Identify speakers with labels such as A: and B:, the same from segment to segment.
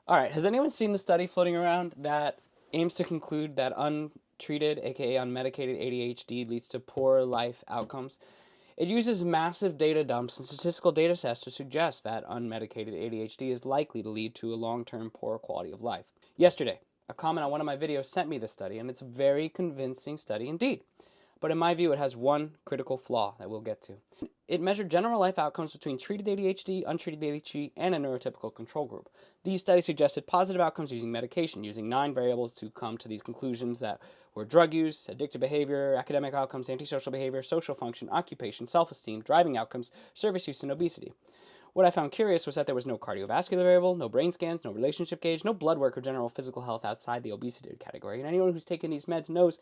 A: All right, has anyone seen the study floating around that aims to conclude that untreated, aka unmedicated ADHD leads to poor life outcomes? It uses massive data dumps and statistical data sets to suggest that unmedicated ADHD is likely to lead to a long-term poor quality of life. Yesterday, a comment on one of my videos sent me this study, and it's a very convincing study indeed. But in my view, it has one critical flaw that we'll get to. It measured general life outcomes between treated ADHD, untreated ADHD, and a neurotypical control group. These studies suggested positive outcomes using medication, using 9 variables to come to these conclusions that were drug use, addictive behavior, academic outcomes, antisocial behavior, social function, occupation, self-esteem, driving outcomes, service use, and obesity. What I found curious was that there was no cardiovascular variable, no brain scans, no relationship gauge, no blood work or general physical health outside the obesity category, and anyone who's taken these meds knows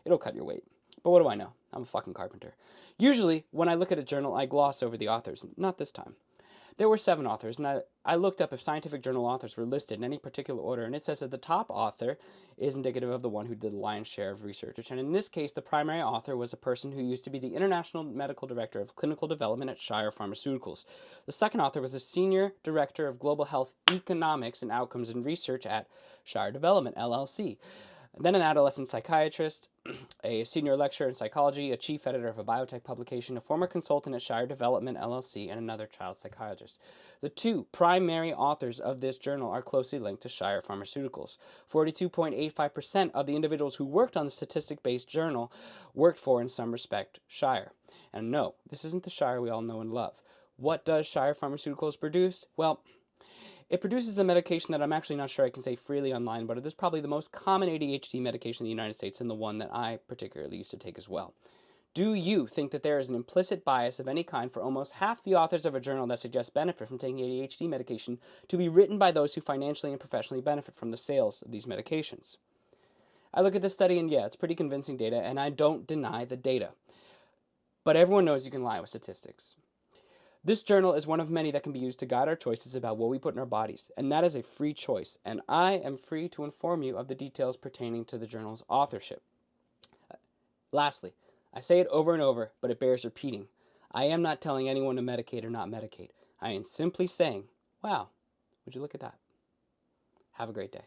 A: it'll cut your weight. But what do I know? I'm a fucking carpenter. Usually, when I look at a journal, I gloss over the authors. Not this time. There were 7 authors, and I looked up if scientific journal authors were listed in any particular order, and it says that the top author is indicative of the one who did the lion's share of research. And in this case, the primary author was a person who used to be the International Medical Director of Clinical Development at Shire Pharmaceuticals. The second author was the Senior Director of Global Health Economics and Outcomes and Research at Shire Development, LLC. Then an adolescent psychiatrist, a senior lecturer in psychology, a chief editor of a biotech publication, a former consultant at Shire Development, LLC, and another child psychiatrist. The 2 primary authors of this journal are closely linked to Shire Pharmaceuticals. 42.85% of the individuals who worked on the statistic-based journal worked for, in some respect, Shire. And no, this isn't the Shire we all know and love. What does Shire Pharmaceuticals produce? Well, it produces a medication that I'm actually not sure I can say freely online, but it is probably the most common ADHD medication in the United States and the one that I particularly used to take as well. Do you think that there is an implicit bias of any kind for almost half the authors of a journal that suggests benefit from taking ADHD medication to be written by those who financially and professionally benefit from the sales of these medications? I look at this study and yeah, it's pretty convincing data, and I don't deny the data. But everyone knows you can lie with statistics. This journal is one of many that can be used to guide our choices about what we put in our bodies, and that is a free choice, and I am free to inform you of the details pertaining to the journal's authorship. Lastly, I say it over and over, but it bears repeating. I am not telling anyone to medicate or not medicate. I am simply saying, wow, would you look at that? Have a great day.